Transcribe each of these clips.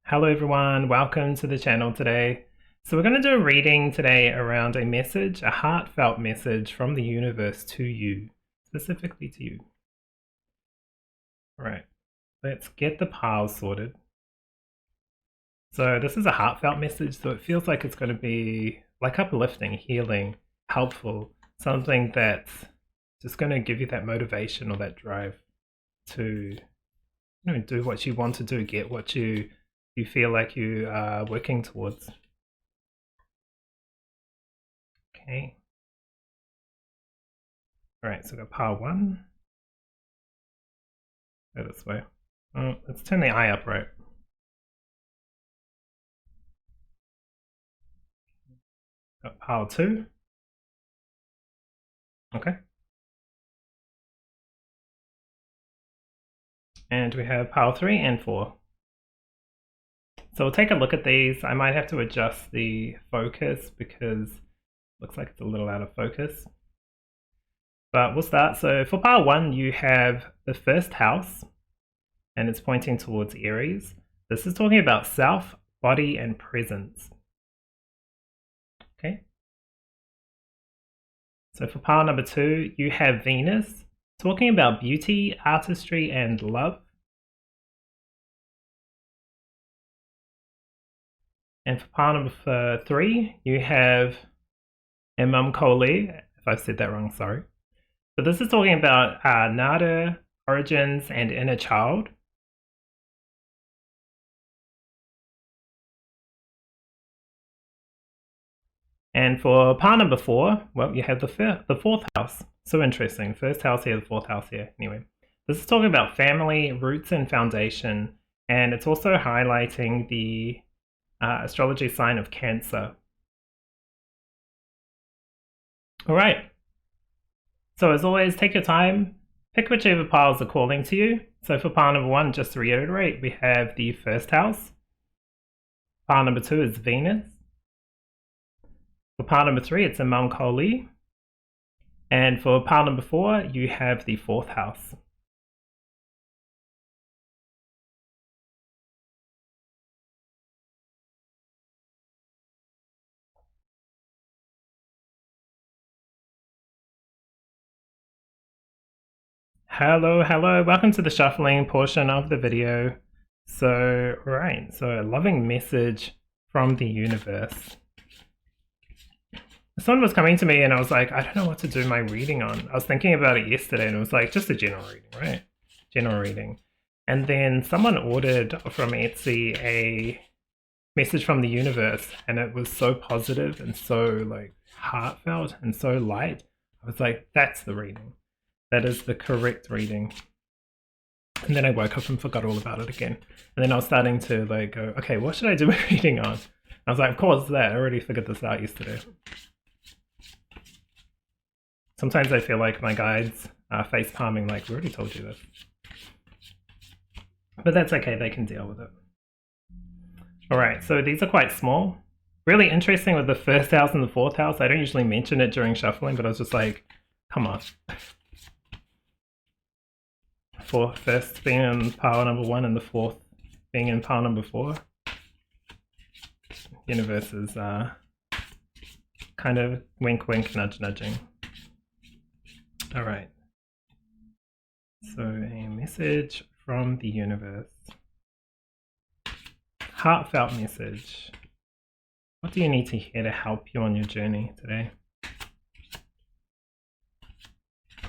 Hello everyone, welcome to the channel today. So we're going to do a reading today around a message, a heartfelt message from the universe to you, specifically to you. All right, let's get the piles sorted. So this is a heartfelt message, so it feels like it's going to be like uplifting, healing, helpful, something that's just going to give you that motivation or that drive to do what you want to do, get what you feel like you are working towards. Okay. All right, so we've got pile one. Go this way. Oh, let's turn the eye up, right? Got pile two. Okay. And we have pile three and four. So we'll take a look at these. I might have to adjust the focus because it looks like it's a little out of focus. But we'll start. So for pile one, you have the first house, and it's pointing towards Aries. This is talking about self, body, and presence. Okay. So for pile number two, you have Venus, talking about beauty, artistry, and love. And for pile number three, you have Imum Coeli, if I've said that wrong, sorry. But this is talking about Nada, origins, and inner child. And for pile number four, well, you have the fourth house. So interesting. First house here, the fourth house here. Anyway, this is talking about family, roots, and foundation. And it's also highlighting the astrology sign of Cancer. All right. So as always, take your time, pick whichever piles are calling to you. So for pile number one, just to reiterate, we have the first house. Pile number two is Venus. For pile number three, it's Imum Coeli. And for pile number four, you have the fourth house. Hello, welcome to the shuffling portion of the video. So, right, so a loving message from the universe. Someone was coming to me and I was like, I don't know what to do my reading on. I was thinking about it yesterday and it was like, just a general reading, right? General reading. And then someone ordered from Etsy a message from the universe and it was so positive and so like heartfelt and so light. I was like, that's the reading. That is the correct reading. And then I woke up and forgot all about it again. And then I was starting to like go, okay, what should I do my reading on? I was like, of course that. I already figured this out yesterday. Sometimes I feel like my guides are face palming like, we already told you this. But that's okay, they can deal with it. All right, so these are quite small. Really interesting with the first house and the fourth house. I don't usually mention it during shuffling, but I was just like, come on. First being in pile number one and the fourth being in pile number four. Universe is kind of wink wink, nudge nudging. All right. So a message from the universe. Heartfelt message. What do you need to hear to help you on your journey today?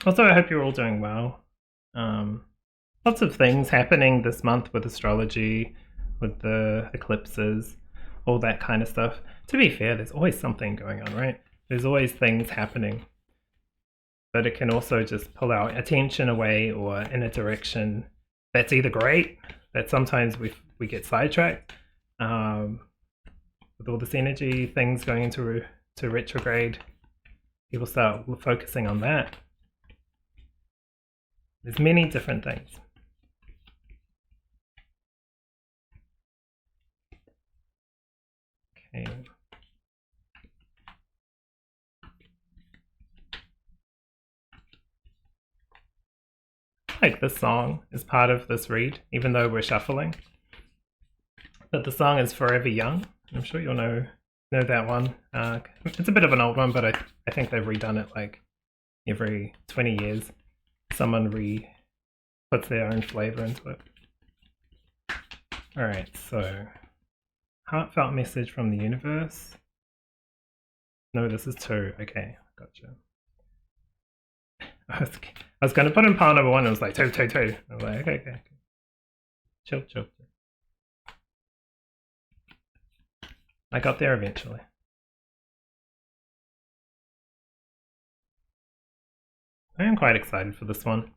Also, I hope you're all doing well. Lots of things happening this month with astrology, with the eclipses, all that kind of stuff. To be fair, there's always something going on, right? There's always things happening. But it can also just pull our attention away or in a direction that's either great, that sometimes we get sidetracked. With all this energy, things going into retrograde, people start focusing on that. There's many different things. Okay. Like this song is part of this read, even though we're shuffling. But the song is Forever Young. I'm sure you'll know that one. It's a bit of an old one, but I think they've redone it like every 20 years. Someone puts their own flavour into it. Alright, so heartfelt message from the universe. No, this is 2. Okay, gotcha. I was going to put in pile number 1, it was like 2. I was like, okay. Chill. I got there eventually. I am quite excited for this one.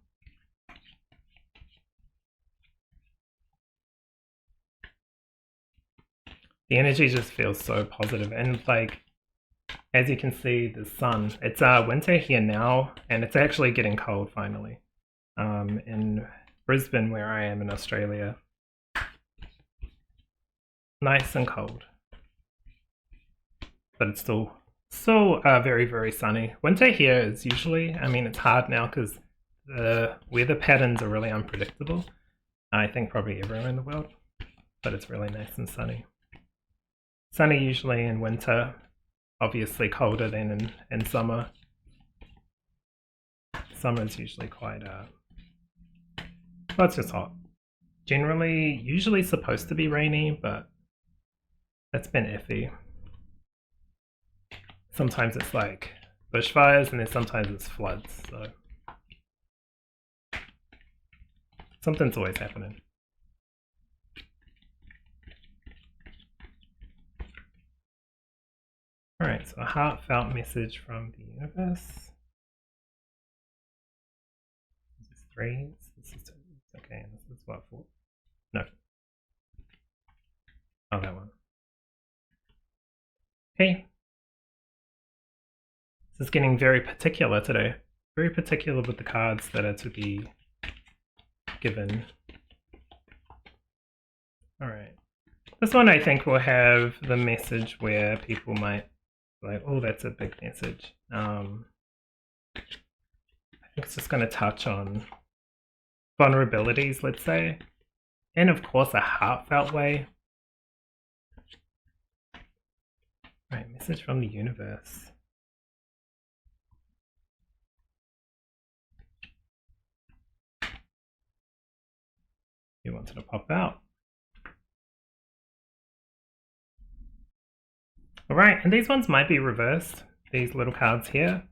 The energy just feels so positive, and like, as you can see, the sun. It's winter here now, and it's actually getting cold finally. In Brisbane, where I am in Australia, nice and cold, but it's still very, very sunny. Winter here is usually, I mean, it's hard now because the weather patterns are really unpredictable. I think probably everywhere in the world, but it's really nice and sunny. Sunny usually in winter, obviously colder than in summer. Summer is usually quite, well, it's just hot. Generally, usually supposed to be rainy, but that's been iffy. Sometimes it's like bushfires, and then sometimes it's floods, so something's always happening. Alright, so a heartfelt message from the universe. This is 3, this is 2, okay, and this is what, 4? No. Oh, that one. Okay. This is getting very particular today. Very particular with the cards that are to be given. Alright. This one I think will have the message where people might be like, oh, that's a big message. I think it's just going to touch on vulnerabilities, let's say. And of course a heartfelt way. Right, message from the universe. You wanted to pop out. Alright, and these ones might be reversed, these little cards here,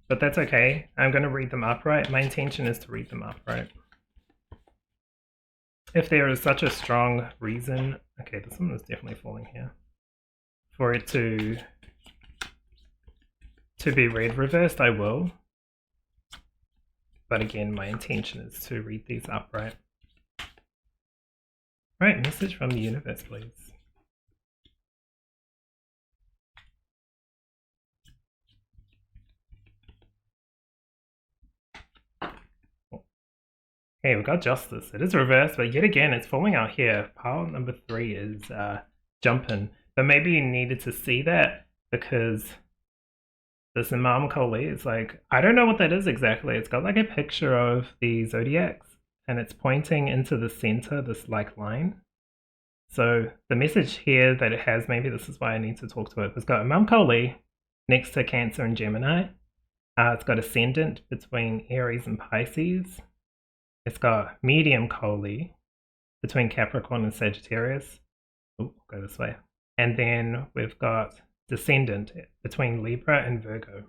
but that's okay. I'm going to read them upright. My intention is to read them upright. If there is such a strong reason, okay, this one is definitely falling here, for it to be read reversed, I will. But again, my intention is to read these upright. Right, message from the universe, please. Okay, we've got justice. It is reversed, but yet again, it's falling out here. Pile number 3 is jumping. But maybe you needed to see that because this Imum Coeli is like, I don't know what that is exactly. It's got like a picture of the zodiacs and it's pointing into the center, this like line. So the message here that it has, maybe this is why I need to talk to it. It's got Imum Coeli next to Cancer and Gemini. It's got Ascendant between Aries and Pisces. It's got Medium Coeli between Capricorn and Sagittarius. Oh, go this way. And then we've got Descendant between Libra and Virgo.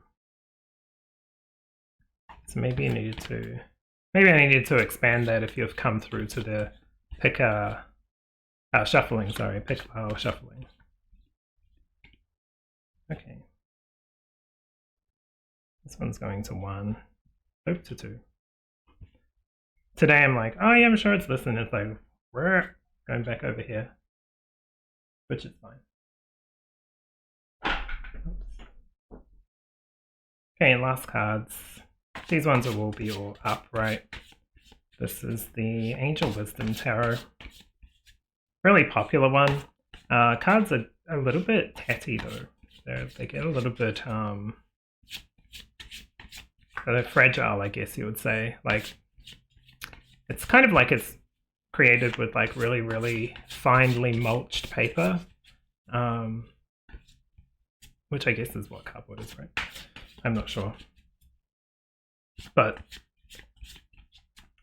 So maybe I needed to expand that if you've come through to the Pickacard shuffling, sorry, Pickacard shuffling. Okay. This one's going to 1, hope to 2. Today I'm like, oh yeah, I'm sure it's this, and it's like, we're going back over here, which is fine. Oops. Okay, last cards. These ones will be all upright. This is the Angel Wisdom Tarot. Really popular one. Cards are a little bit tatty though. They get a little bit, they're fragile, I guess you would say. Like, it's kind of like it's created with like really finely mulched paper, which I guess is what cardboard is, right? I'm not sure, but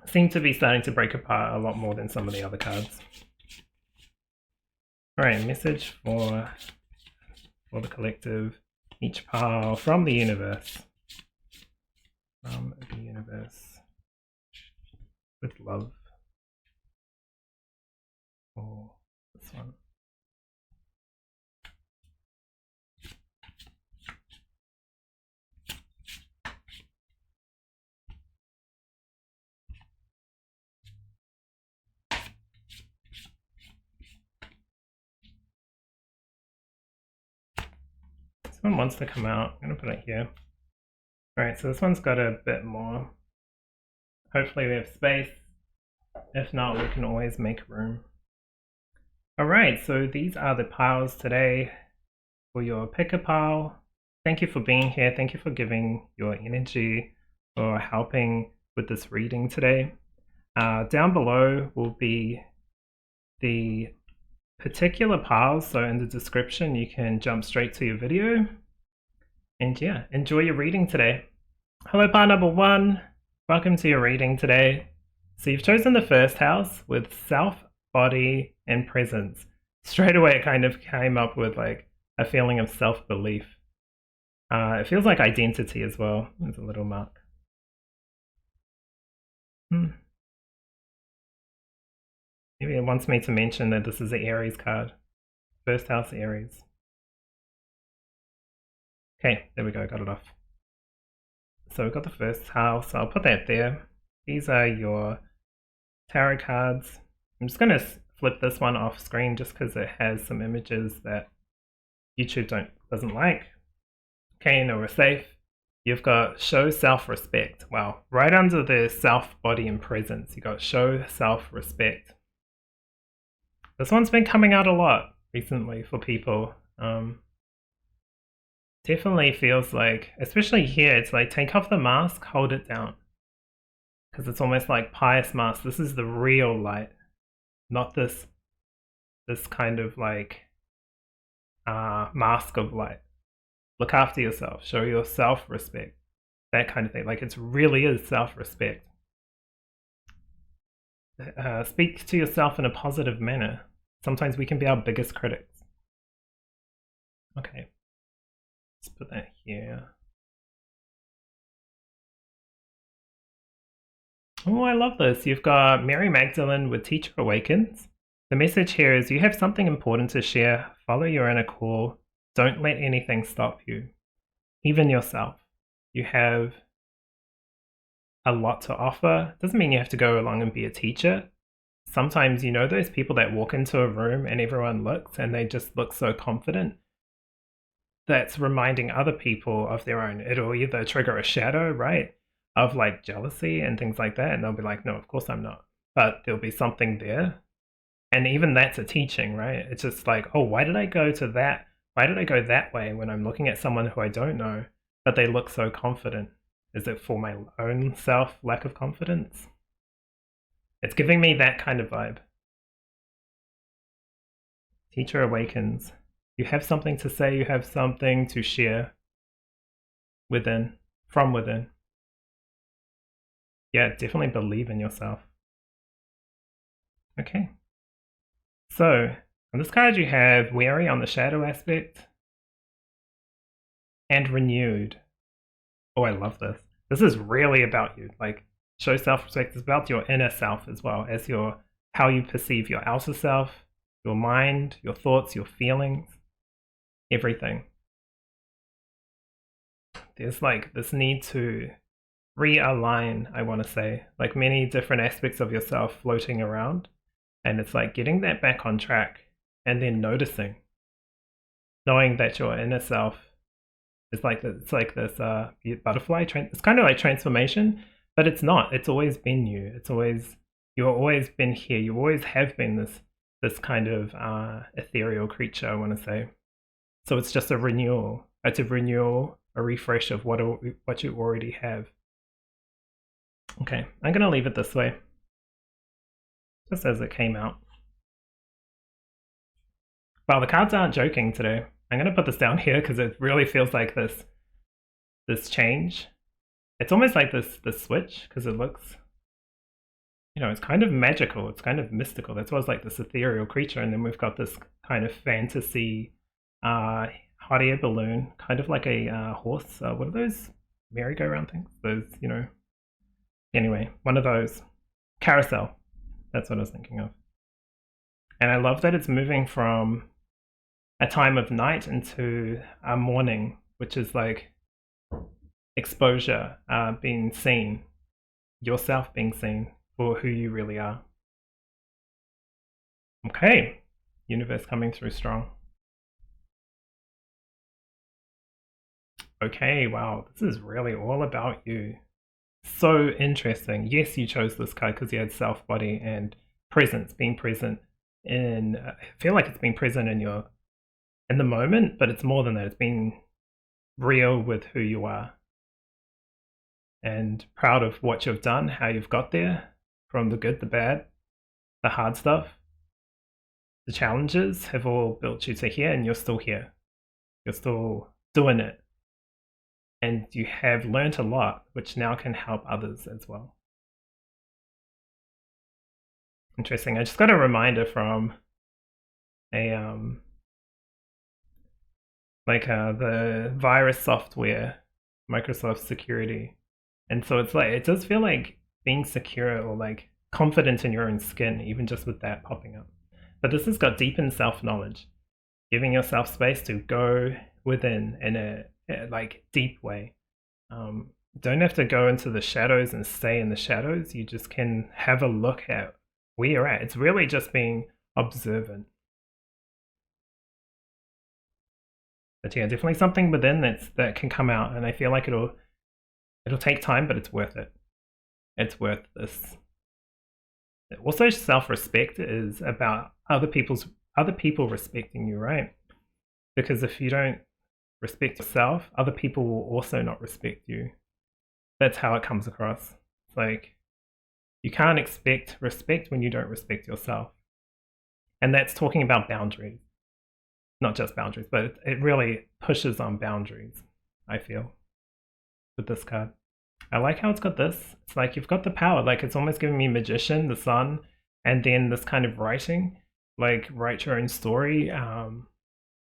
seem to be starting to break apart a lot more than some of the other cards. Alright, message for the collective. Each pile from the universe. From the universe. With love. For this one. This one wants to come out. I'm going to put it here. Alright, so this one's got a bit more. Hopefully we have space. If not, we can always make room. Alright, so these are the piles today for your picker pile. Thank you for being here. Thank you for giving your energy, for helping with this reading today. Down below will be the particular piles, so in the description you can jump straight to your video. And yeah, enjoy your reading today. Hello, pile number 1. Welcome to your reading today. So you've chosen the first house with self, body, and presence. Straight away it kind of came up with like a feeling of self-belief. It feels like identity as well. There's a little mark. Maybe it wants me to mention that this is an Aries card. First house Aries. Okay, there we go, got it off. So we've got the first house, I'll put that there. These are your tarot cards. I'm just going to flip this one off screen just because it has some images that YouTube doesn't like. Okay, now we're safe. You've got show self-respect. Wow, right under the self, body, and presence, you got show self-respect. This one's been coming out a lot recently for people. Definitely feels like, especially here, it's like take off the mask, hold it down. Because it's almost like pious mask. This is the real light, not this kind of like mask of light. Look after yourself, show your self-respect, that kind of thing. Like it really is self-respect. Speak to yourself in a positive manner. Sometimes we can be our biggest critics. Okay, let's put that here. Oh, I love this. You've got Mary Magdalene with Teacher Awakens. The message here is you have something important to share. Follow your inner call. Don't let anything stop you, even yourself. You have a lot to offer. Doesn't mean you have to go along and be a teacher. Sometimes you know those people that walk into a room and everyone looks and they just look so confident. That's reminding other people of their own. It'll either trigger a shadow, right, of like jealousy and things like that, and they'll be like, no, of course I'm not. But there'll be something there. And even that's a teaching, right? It's just like, oh, why did I go to that? Why did I go that way when I'm looking at someone who I don't know, but they look so confident? Is it for my own self lack of confidence? It's giving me that kind of vibe. Teacher Awakens. You have something to say, you have something to share within, from within. Yeah, definitely believe in yourself. Okay. So, on this card you have Wary on the shadow aspect and Renewed. Oh, I love this. This is really about you. Like, show self-respect is about your inner self as well as how you perceive your outer self, your mind, your thoughts, your feelings, everything. There's like this need to realign, I want to say, like many different aspects of yourself floating around. And it's like getting that back on track and then noticing, knowing that your inner self is like it's like this butterfly. It's kind of like transformation, but it's not. It's always been you. You've always been here. You always have been this kind of ethereal creature, I want to say. So it's just a renewal. It's a renewal, a refresh of what you already have. Okay, I'm gonna leave it this way. just as it came out. Wow, the cards aren't joking today. I'm going to put this down here because it really feels like this change. It's almost like this switch because it looks, you know, it's kind of magical. It's kind of mystical. That's why it's like this ethereal creature. And then we've got this kind of fantasy hot air balloon, kind of like a horse. What are those merry-go-round things? Those, you know, anyway, one of those. Carousel. That's what I was thinking of. And I love that it's moving from a time of night into a morning, which is like exposure, being seen, yourself being seen for who you really are. Okay, universe coming through strong. Okay, wow, this is really all about you. So interesting. Yes, you chose this card because you had self, body, and presence, being present in, I feel like it's being present in the moment, but it's more than that. It's being real with who you are and proud of what you've done, how you've got there, from the good, the bad, the hard stuff. The challenges have all built you to here, and you're still here. You're still doing it. And you have learnt a lot, which now can help others as well. Interesting. I just got a reminder from a the virus software, Microsoft security. And so it's like, it does feel like being secure or like confident in your own skin, even just with that popping up. But this has got deepened self-knowledge, giving yourself space to go within in a like deep way. Don't have to go into the shadows and stay in the shadows. You just can have a look at where you're at. It's really just being observant. But yeah, definitely something within that can come out, and I feel like it'll take time, but it's worth it. It's worth this. Also, self-respect is about other people respecting you, right? Because if you don't respect yourself, other people will also not respect you. That's how it comes across. It's like you can't expect respect when you don't respect yourself. And that's talking about boundaries. Not just boundaries, but it really pushes on boundaries, I feel, with this card. I like how it's got this. It's like you've got the power. Like it's almost giving me magician, the sun, and then this kind of writing. Like write your own story.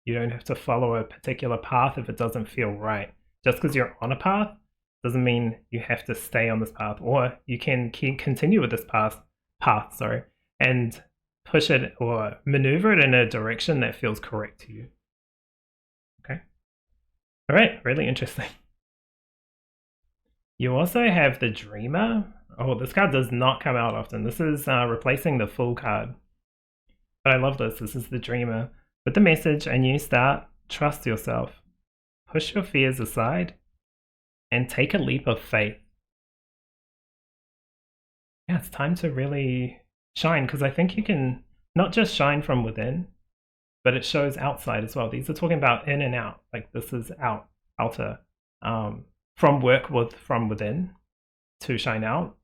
You don't have to follow a particular path if it doesn't feel right. Just because you're on a path doesn't mean you have to stay on this path, or you can continue with this path, and push it or maneuver it in a direction that feels correct to you. Okay. All right, really interesting. You also have the Dreamer. Oh, this card does not come out often. This is replacing the Fool card. But I love this. This is the Dreamer. With the message, a new start, trust yourself. Push your fears aside and take a leap of faith. Yeah, it's time to really shine, because I think you can not just shine from within, but it shows outside as well. These are talking about in and out. Like this is outer. From within to shine out,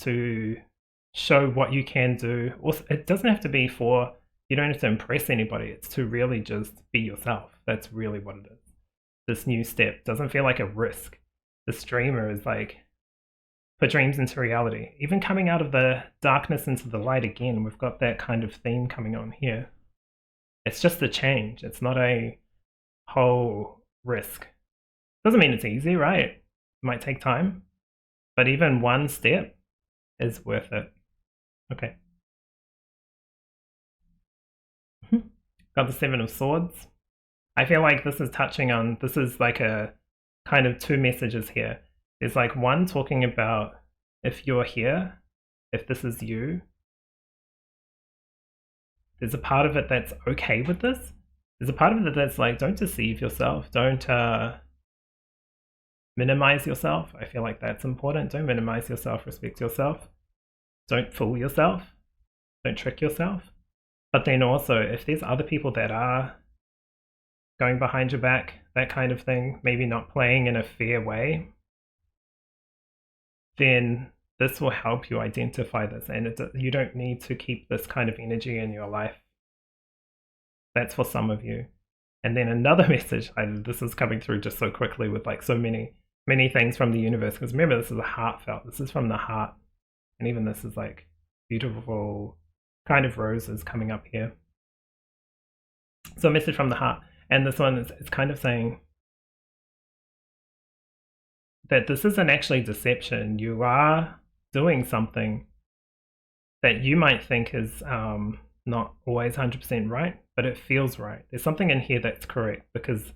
to show what you can do. Also, it doesn't have to be you don't have to impress anybody. It's to really just be yourself. That's really what it is. This new step doesn't feel like a risk. This dreamer is like, put dreams into reality. Even coming out of the darkness into the light again, we've got that kind of theme coming on here. It's just a change. It's not a whole risk. Doesn't mean it's easy, right? It might take time, but even one step is worth it. Okay. Got the Seven of Swords. I feel like this is like a kind of two messages here. There's like one talking about if you're here, if this is you, there's a part of it that's okay with this. There's a part of it that's like, don't deceive yourself. Don't minimize yourself. I feel like that's important. Don't minimize yourself. Respect yourself. Don't fool yourself. Don't trick yourself. But then also, if there's other people that are going behind your back, that kind of thing, maybe not playing in a fair way, then this will help you identify this, and you don't need to keep this kind of energy in your life. That's for some of you. And then another message, this is coming through just so quickly with like so many things from the universe, because remember, this is a heartfelt, this is from the heart, and even this is like beautiful kind of roses coming up here. So a message from the heart, and this one is kind of saying that this isn't actually deception. You are doing something that you might think is not always 100% right, but it feels right. There's something in here that's correct, because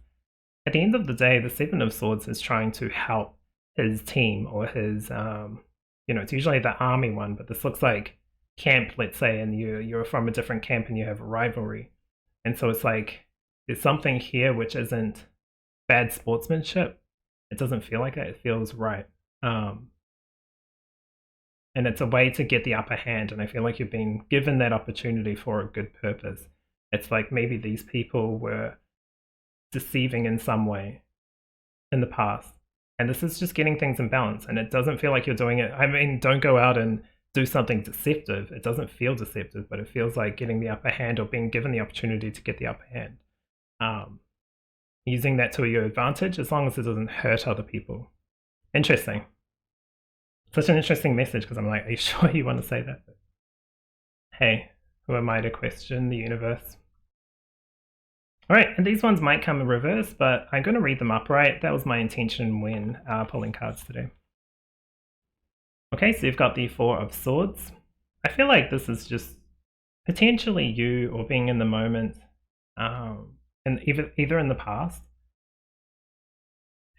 at the end of the day, the Seven of Swords is trying to help his team, or his, it's usually the army one, but this looks like camp, let's say, and you're from a different camp and you have a rivalry. And so it's like, there's something here which isn't bad sportsmanship. It doesn't feel like that, it feels right. And it's a way to get the upper hand, and I feel like you've been given that opportunity for a good purpose. It's like maybe these people were deceiving in some way in the past, and this is just getting things in balance, and it doesn't feel like you're doing it. I mean, don't go out and do something deceptive. It doesn't feel deceptive, but it feels like getting the upper hand, or being given the opportunity to get the upper hand. Using that to your advantage, as long as it doesn't hurt other people. Interesting. Such an interesting message, because I'm like, are you sure you want to say that? But hey, who am I to question the universe? All right, and these ones might come in reverse, but I'm going to read them upright. That was my intention when pulling cards today. Okay, so you've got the Four of Swords. I feel like this is just potentially you, or being in the moment, and either in the past,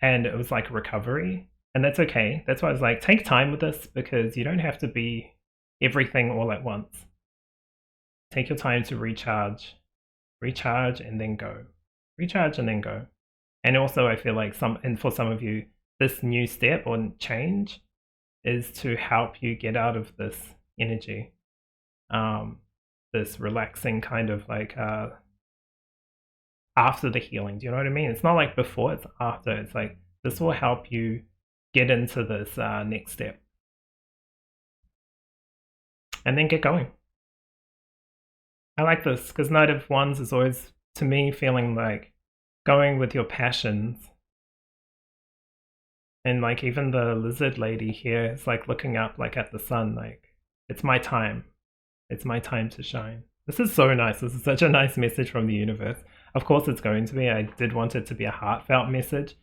and it was like a recovery. And that's okay. That's why I was like, take time with this, because you don't have to be everything all at once. Take your time to recharge, and then go. Recharge and then go. And also, I feel like for some of you, this new step or change is to help you get out of this energy, this relaxing kind of like after the healing. Do you know what I mean? It's not like before, it's after. It's like, this will help you get into this next step, and then get going. I like this, because Knight of Wands is always, to me, feeling like going with your passions. And like even the lizard lady here is like looking up like at the sun, like, it's my time. It's my time to shine. This is so nice. This is such a nice message from the universe. Of course it's going to be. I did want it to be a heartfelt message.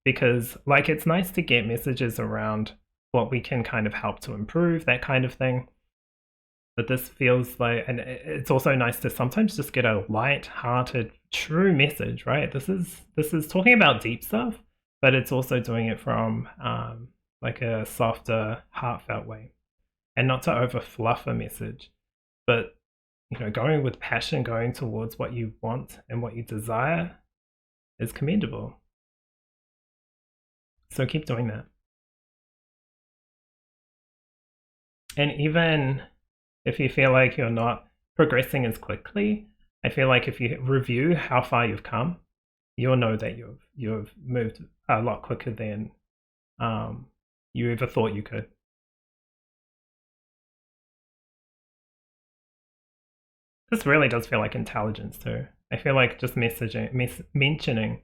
Because like, it's nice to get messages around what we can kind of help to improve, that kind of thing. But this feels like, and it's also nice to sometimes just get a light-hearted, true message, right? This is talking about deep stuff, but it's also doing it from like a softer, heartfelt way, and not to over fluff a message, but going with passion, going towards what you want and what you desire is commendable. So keep doing that. And even if you feel like you're not progressing as quickly, I feel like if you review how far you've come, you'll know that you've moved a lot quicker than you ever thought you could. This really does feel like intelligence too. I feel like just mentioning,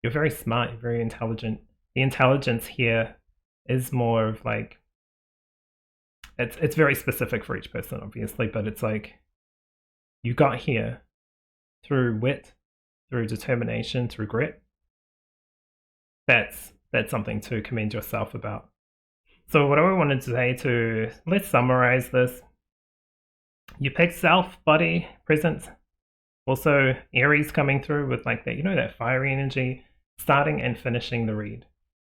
you're very smart, you're very intelligent. The intelligence here is more of like, it's very specific for each person, obviously, but it's like, you got here through wit, through determination, through grit. That's something to commend yourself about. So what I wanted to say, let's summarize this. You picked self, body, presence. Also Aries coming through with like that, that fiery energy, starting and finishing the read.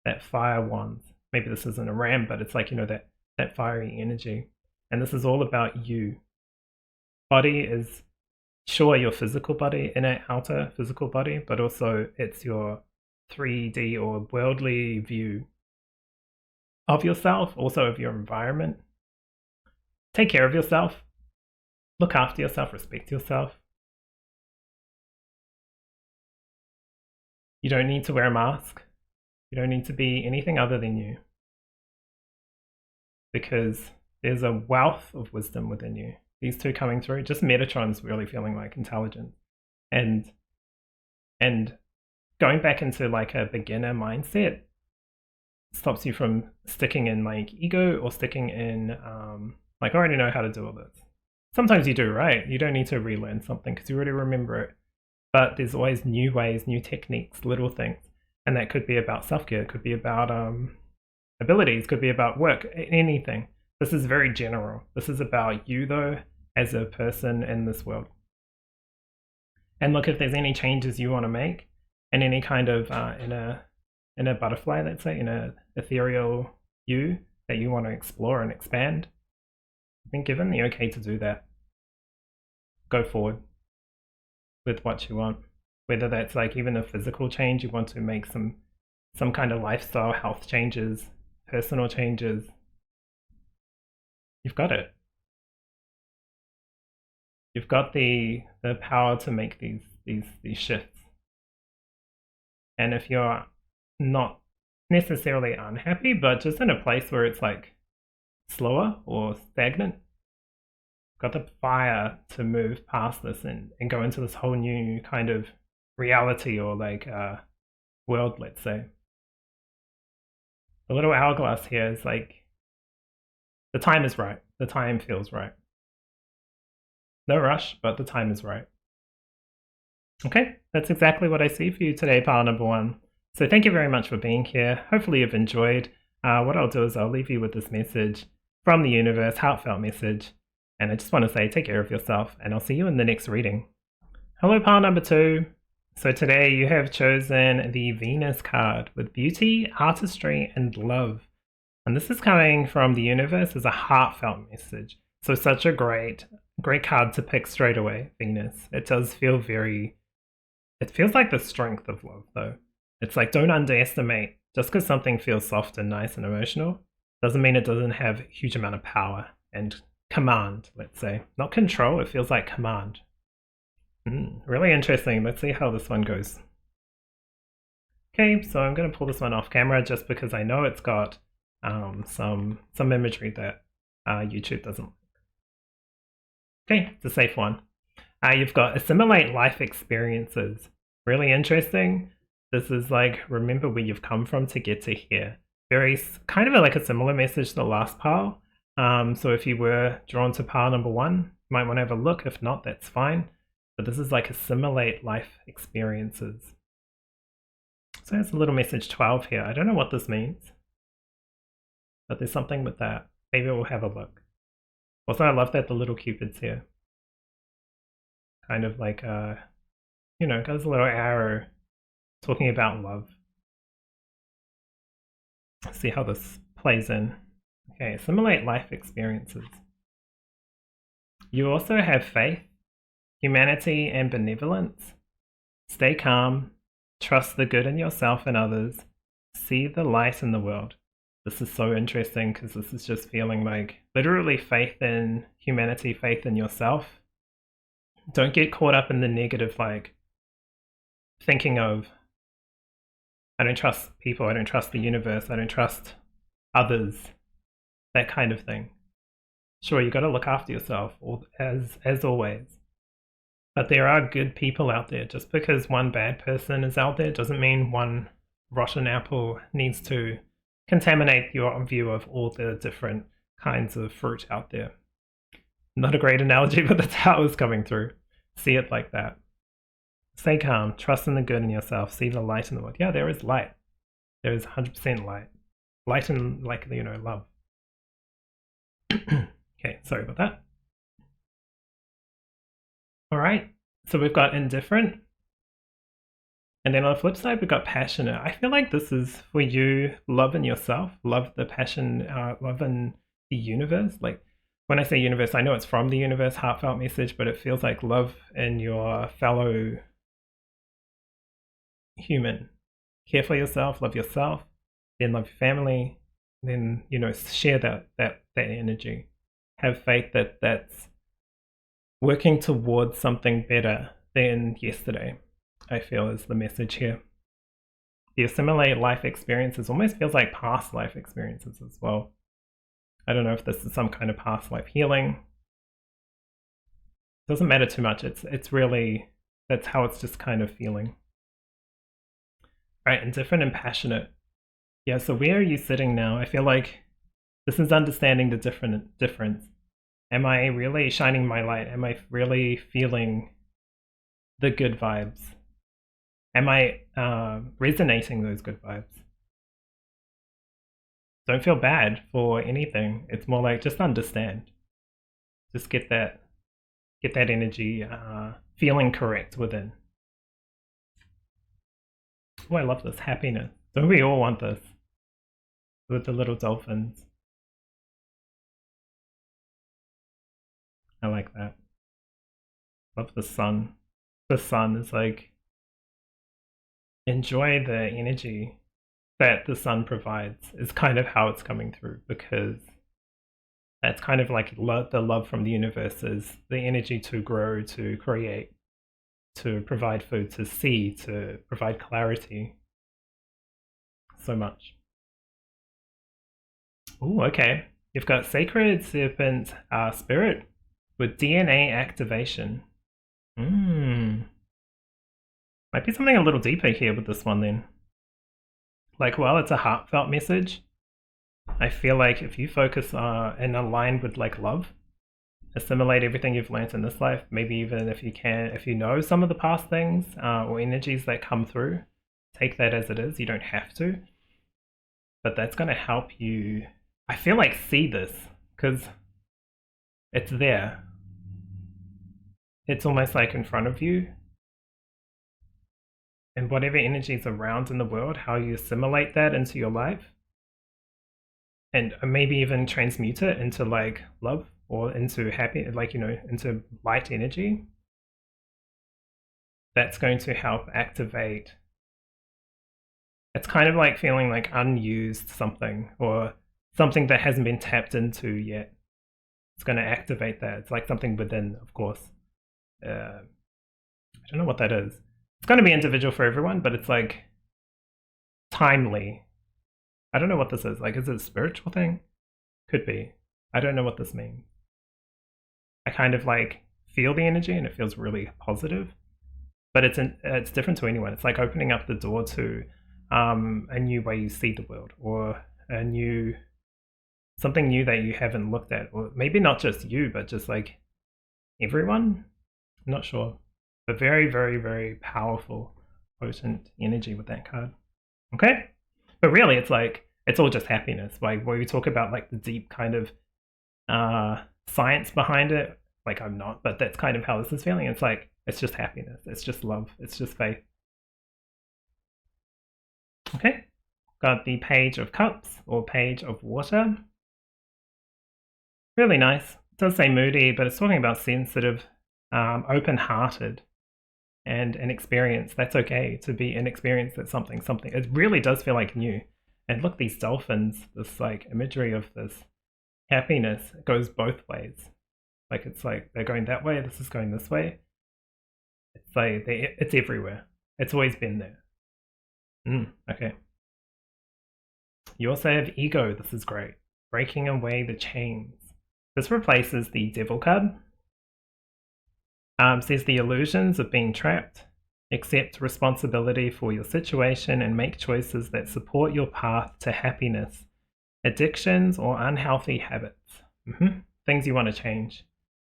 That fire wands. Maybe this isn't a ram, but it's like, that fiery energy. And this is all about you. Body is, sure, your physical body, inner, outer physical body, but also it's your 3D or worldly view of yourself, also of your environment. Take care of yourself. Look after yourself, respect yourself. You don't need to wear a mask. You don't need to be anything other than you. because there's a wealth of wisdom within you. These two coming through, just Metatron's really feeling like intelligence. And going back into like a beginner mindset stops you from sticking in like ego or sticking in like, I already know how to do all this. Sometimes you do, right? You don't need to relearn something because you already remember it. But there's always new ways, new techniques, little things. And that could be about self-care, it could be about abilities, could be about work, anything. This is very general. This is about you though, as a person in this world. And look, if there's any changes you want to make, and any kind of in a butterfly, let's say, in a ethereal you that you want to explore and expand, you've been given the okay to do that. Go forward with what you want, whether that's like even a physical change, you want to make some kind of lifestyle health changes, personal changes. You've got it. You've got the power to make these shifts. And if you're not necessarily unhappy, but just in a place where it's like slower or stagnant, got the fire to move past this and go into this whole new kind of reality or like world, let's say. The little hourglass here is like, the time is right. The time feels right. No rush, but the time is right. Okay, that's exactly what I see for you today, pile number 1. So thank you very much for being here. Hopefully you've enjoyed. What I'll do is I'll leave you with this message from the universe, heartfelt message. And I just want to say, take care of yourself, and I'll see you in the next reading. Hello, pile number 2. So today you have chosen the Venus card with beauty, artistry, and love. And this is coming from the universe as a heartfelt message. So such a great card to pick straight away, Venus. It does feel it feels like the strength of love though. It's like, don't underestimate, just because something feels soft and nice and emotional, doesn't mean it doesn't have a huge amount of power and command, let's say. Not control, it feels like command. Really interesting. Let's see how this one goes. Okay, so I'm going to pull this one off camera just because I know it's got some imagery that YouTube doesn't like. Okay, it's a safe one. You've got assimilate life experiences. Really interesting. This is like, remember where you've come from to get to here. Very kind of like a similar message to the last pile. So if you were drawn to pile number 1, you might want to have a look. If not, that's fine. But this is like assimilate life experiences. So there's a little message 12 here. I don't know what this means, but there's something with that. Maybe we'll have a look. Also, I love that the little cupid's here. Kind of like, you know, got this little arrow talking about love. Let's see how this plays in. Okay, assimilate life experiences. You also have faith, humanity, and benevolence. Stay calm, trust the good in yourself and others, see the light in the world. This is so interesting because this is just feeling like literally faith in humanity, faith in yourself. Don't get caught up in the negative, like thinking of, I don't trust people, I don't trust the universe, I don't trust others, that kind of thing. Sure, you got to look after yourself, as always. But there are good people out there. Just because one bad person is out there doesn't mean one rotten apple needs to contaminate your view of all the different kinds of fruit out there. Not a great analogy, but that's how it was coming through. See it like that. Stay calm, trust in the good in yourself, see the light in the world. Yeah, there is light. There is 100% light. Light and, like, you know, love. Okay, sorry about that. All right, so we've got indifferent. And then on the flip side, we've got passionate. I feel like this is for you, love in yourself, love the passion, love in the universe. Like when I say universe, I know it's from the universe, heartfelt message, but it feels like love in your fellow human. Care for yourself, love yourself, then love your family, then, you know, share that energy. Have faith that that's working towards something better than yesterday, I feel is the message here. The assimilate life experiences almost feels like past life experiences as well. I don't know if this is some kind of past life healing. Doesn't matter too much. It's really, that's how it's just kind of feeling. Right, indifferent and passionate. Yeah, so where are you sitting now? I feel like this is understanding the difference. Am I really shining my light? Am I really feeling the good vibes? Am I resonating those good vibes? Don't feel bad for anything. It's more like just understand. Just get that energy feeling correct within. Oh, I love this happiness. Don't we all want this? With the little dolphins. I like that. Love the sun. The sun is like, enjoy the energy that the sun provides is kind of how it's coming through, because that's kind of like the love from the universe is the energy to grow, to create, to provide food, to see, to provide clarity. So much. Oh, okay. You've got Sacred Serpent Spirit with DNA activation. Might be something a little deeper here with this one then. Like, well, it's a heartfelt message. I feel like if you focus and align with like love, assimilate everything you've learned in this life, maybe even if you know some of the past things or energies that come through, take that as it is. You don't have to. But that's going to help you, I feel like, see this, because it's there. It's almost like in front of you. And whatever energy is around in the world, how you assimilate that into your life, and maybe even transmute it into like love or into happy, like, you know, into light energy, that's going to help activate. It's kind of like feeling like unused something, or something that hasn't been tapped into yet. It's going to activate that. It's like something within, of course. I don't know what that is. It's going to be individual for everyone, but it's like timely. I don't know what this is. Like, is it a spiritual thing? Could be. I don't know what this means. I kind of like feel the energy and it feels really positive, but it's different to anyone. It's like opening up the door to a new way you see the world, or something new that you haven't looked at, or maybe not just you, but just like everyone. I'm not sure, but very, very, very powerful, potent energy with that card. Okay, but really, it's like it's all just happiness. Like when we talk about like the deep kind of science behind it, like I'm not, but that's kind of how this is feeling. It's like it's just happiness. It's just love. It's just faith. Okay, got the Page of Cups or Page of Water. Really nice. It does say moody, but it's talking about sensitive, open-hearted, and an experience. That's okay to be an experience that's something. It really does feel like new. And look, these dolphins, this like imagery of this happiness, it goes both ways. Like it's like they're going that way, this is going this way. It's like it's everywhere. It's always been there. Okay. You also have Ego. This is great. Breaking away the chains. This replaces the Devil card. Says the illusions of being trapped. Accept responsibility for your situation and make choices that support your path to happiness. Addictions or unhealthy habits. Things you want to change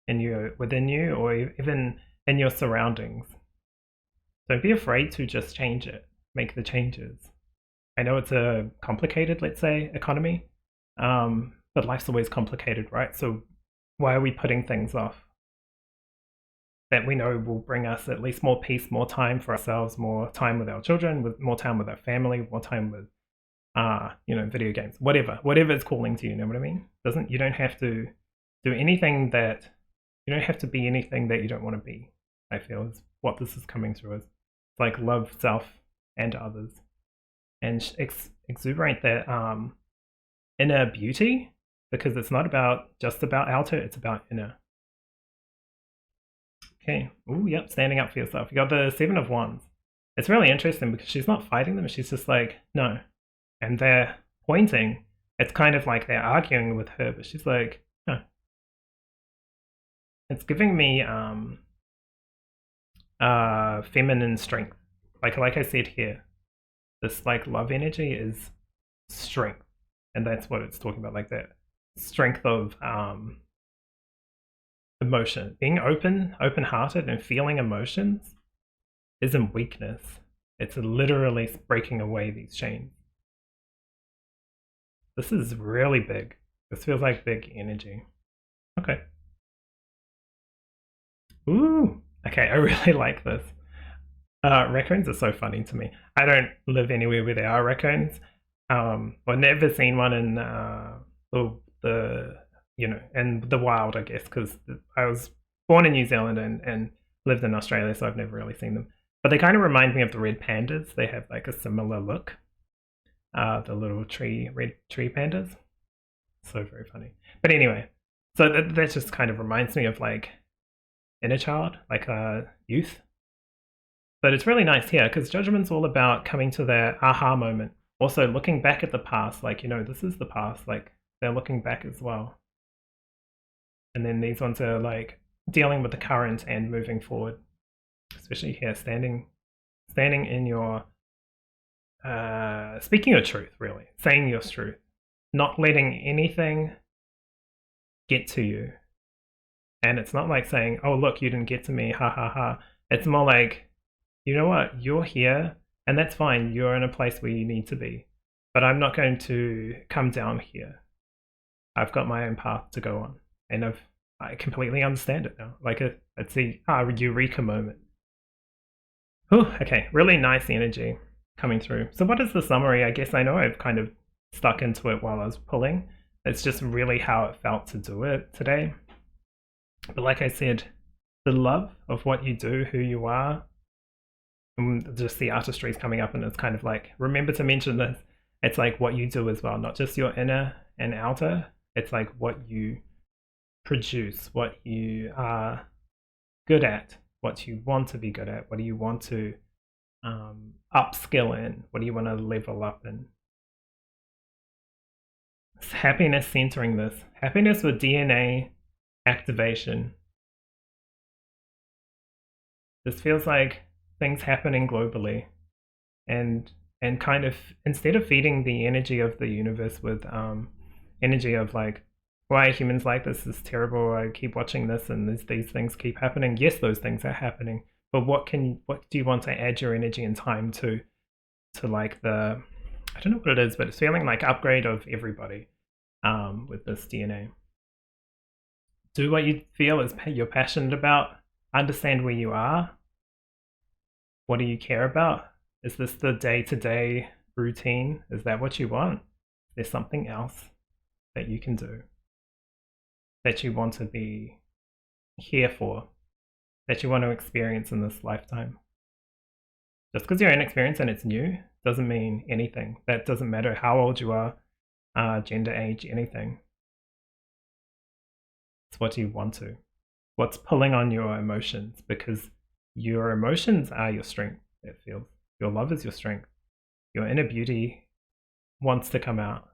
within you, or even in your surroundings. Don't be afraid to just change it. Make the changes. I know it's a complicated, let's say, economy, but life's always complicated, right? So why are we putting things off that we know will bring us at least more peace, more time for ourselves, more time with our children, more time with our family, more time with, video games, whatever it's calling to you, know what I mean? You don't have to do anything you don't have to be anything that you don't want to be, I feel, is what this is coming through as. It's like love self and others, and exuberate that inner beauty, because it's not just about outer, it's about inner. Okay. Oh, yep, standing up for yourself. You got the Seven of Wands. It's really interesting because she's not fighting them. She's just like, no. And they're pointing It's kind of like they're arguing with her, but she's like, no. It's giving me feminine strength. Like I said here, this like love energy is strength, and that's what it's talking about, like that strength of emotion. Being open-hearted and feeling emotions isn't weakness. It's literally breaking away these chains. This is really big. This feels like big energy. Okay. Ooh. Okay, I really like this. Raccoons are so funny to me. I don't live anywhere where there are raccoons. I've never seen one in the in the wild, I guess, because I was born in New Zealand and lived in Australia, so I've never really seen them. But they kind of remind me of the red pandas. They have like a similar look. The little red tree pandas. So very funny. But anyway, so that just kind of reminds me of like inner child, like youth. But it's really nice here because Judgment's all about coming to their aha moment. Also looking back at the past, like, this is the past, like they're looking back as well. And then these ones are like dealing with the current and moving forward. Especially here, standing in your, speaking your truth, really. Saying your truth. Not letting anything get to you. And it's not like saying, oh, look, you didn't get to me, ha ha ha. It's more like, you know what, you're here, and that's fine. You're in a place where you need to be. But I'm not going to come down here. I've got my own path to go on. And I completely understand it now. Like it's a eureka moment. Ooh, okay, really nice energy coming through. So what is the summary? I guess I know I've kind of stuck into it while I was pulling. It's just really how it felt to do it today. But like I said, the love of what you do, who you are, and just the artistry is coming up, and it's kind of like, remember to mention this, it's like what you do as well, not just your inner and outer, it's like what you produce, what you are good at, what you want to be good at, what do you want to upskill in, what do you want to level up in. It's happiness centering this. Happiness with DNA activation. This feels like things happening globally, and kind of, instead of feeding the energy of the universe with energy of like, why are humans like this? This is terrible. I keep watching this and these things keep happening. Yes, those things are happening, but what do you want to add your energy and time to like the, I don't know what it is, but it's feeling like upgrade of everybody with this DNA. Do what you feel is you're passionate about. Understand where you are. What do you care about? Is this the day-to-day routine? Is that what you want? There's something else that you can do, that you want to be here for, that you want to experience in this lifetime. Just because you're inexperienced and it's new doesn't mean anything. That doesn't matter how old you are, gender, age, anything. It's what you want to. What's pulling on your emotions, because your emotions are your strength, it feels. Your love is your strength. Your inner beauty wants to come out.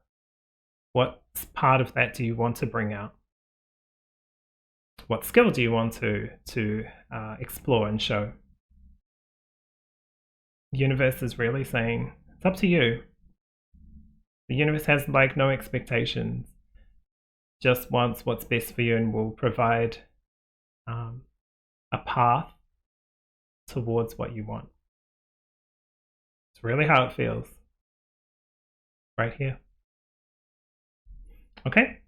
What part of that do you want to bring out? What skill do you want to explore and show? The universe is really saying, it's up to you. The universe has like no expectations, just wants what's best for you and will provide a path towards what you want. It's really how it feels. Right here. Okay.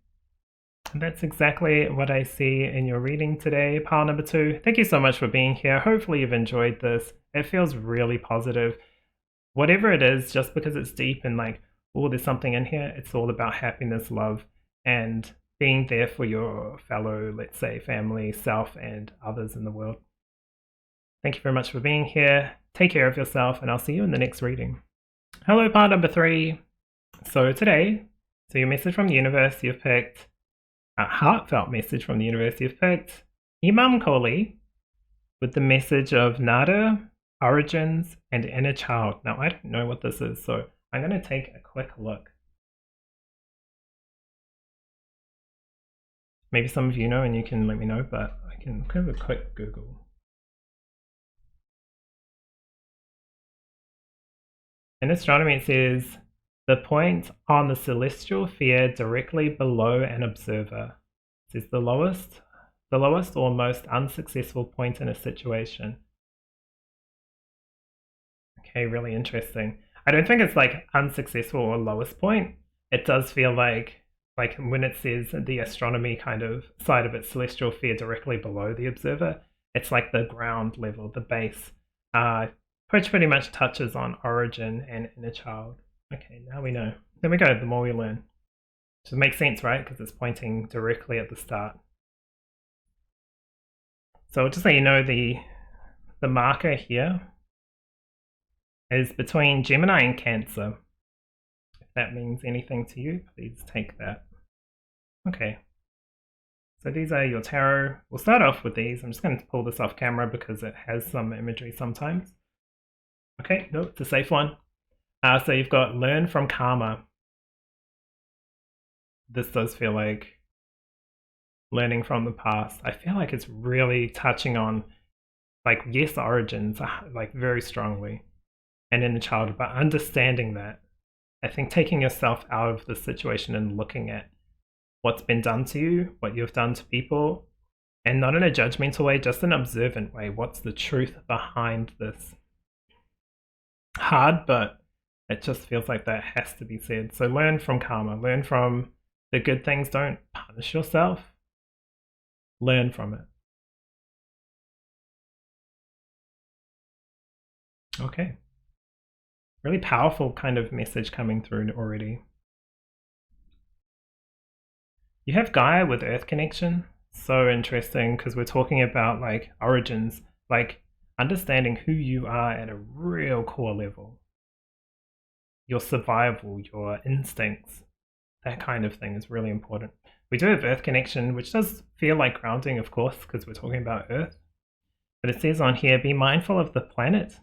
And that's exactly what I see in your reading today, pile number 2. Thank you so much for being here. Hopefully you've enjoyed this. It feels really positive. Whatever it is, just because it's deep and like, oh, there's something in here, it's all about happiness, love, and being there for your fellow, let's say, family, self, and others in the world. Thank you very much for being here. Take care of yourself, and I'll see you in the next reading. Hello, part number 3. So today, your message from the universe, you've picked a heartfelt message from the universe. You've picked Imum Coeli with the message of Nada, Origins, and Inner Child. Now, I don't know what this is, so I'm going to take a quick look. Maybe some of you know and you can let me know, but I can have a quick Google. In astronomy it says, the point on the celestial sphere directly below an observer. It says the lowest or most unsuccessful point in a situation. Okay, really interesting. I don't think it's like unsuccessful or lowest point. It does feel like when it says the astronomy kind of side of its celestial sphere directly below the observer, it's like the ground level, the base, which pretty much touches on origin and inner child. Okay, now we know. There we go, the more we learn. So it makes sense, right? Because it's pointing directly at the start. So just so you know, the marker here is between Gemini and Cancer. If that means anything to you, please take that. Okay. So these are your tarot. We'll start off with these. I'm just going to pull this off camera because it has some imagery sometimes. Okay, no, it's a safe one. So you've got learn from karma. This does feel like learning from the past. I feel like it's really touching on, like, yes, origins, like very strongly, and in the child, but understanding that. I think taking yourself out of the situation and looking at what's been done to you, what you've done to people, and not in a judgmental way, just an observant way. What's the truth behind this? Hard, but it just feels like that has to be said. So learn from karma, learn from the good things. Don't punish yourself. Learn from it. Okay. Really powerful kind of message coming through already. You have Gaia with Earth connection. So interesting because we're talking about like origins, like understanding who you are at a real core level. Your survival, your instincts, that kind of thing is really important. We do have Earth connection, which does feel like grounding, of course, because we're talking about Earth. But it says on here, be mindful of the planet.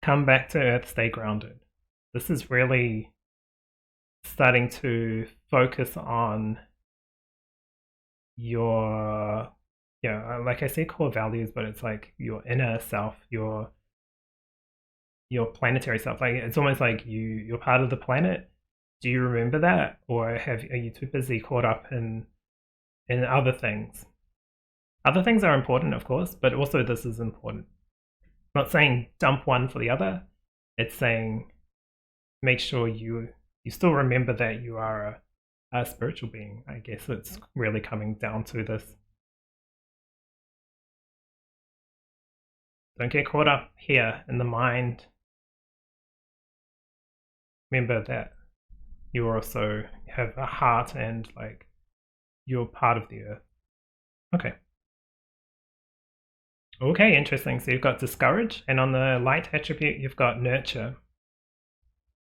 Come back to Earth, stay grounded. This is really starting to focus on your, like I say, core values, but it's like your inner self, your planetary self. Like it's almost like you're part of the planet. Do you remember that, or are you too busy caught up in other things? Other things are important, of course, but also this is important. I'm not saying dump one for the other. It's saying make sure you still remember that you are a spiritual being. I guess it's really coming down to this. Don't get caught up here in the mind. Remember that you also have a heart and like you're part of the earth. Okay, interesting. So you've got discourage, and on the light attribute you've got nurture.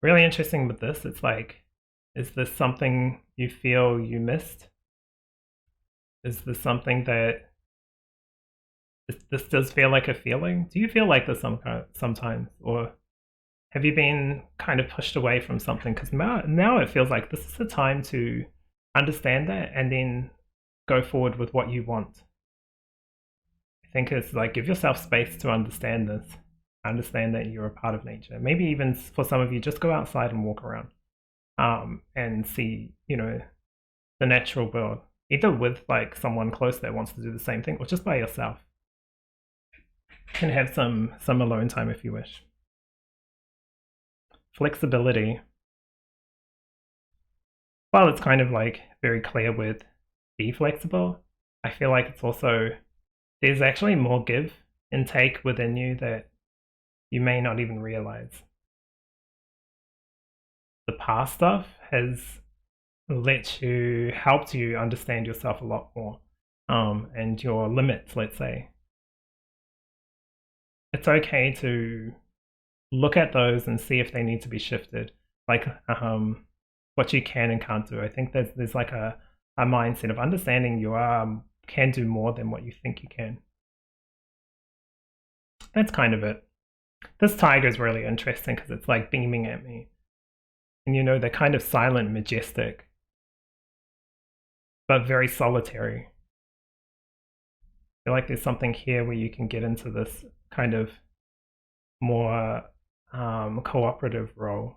Really interesting with this. It's like, is this something you feel you missed? Is this something that this does feel like a feeling? Do you feel like this sometimes, or have you been kind of pushed away from something? Because now it feels like this is the time to understand that and then go forward with what you want. I think it's like give yourself space to understand this. Understand that you're a part of nature. Maybe even for some of you, just go outside and walk around and see, the natural world, either with like someone close that wants to do the same thing or just by yourself. You can have some alone time if you wish. Flexibility. While it's kind of like very clear with be flexible, I feel like it's also, there's actually more give and take within you that you may not even realize. The past stuff has helped you understand yourself a lot more, and your limits, let's say. It's okay to look at those and see if they need to be shifted, like what you can and can't do. I think there's like a mindset of understanding you can do more than what you think you can. That's kind of it. This tiger is really interesting because it's like beaming at me. And they're kind of silent, majestic. but very solitary. I feel like there's something here where you can get into this kind of more cooperative role.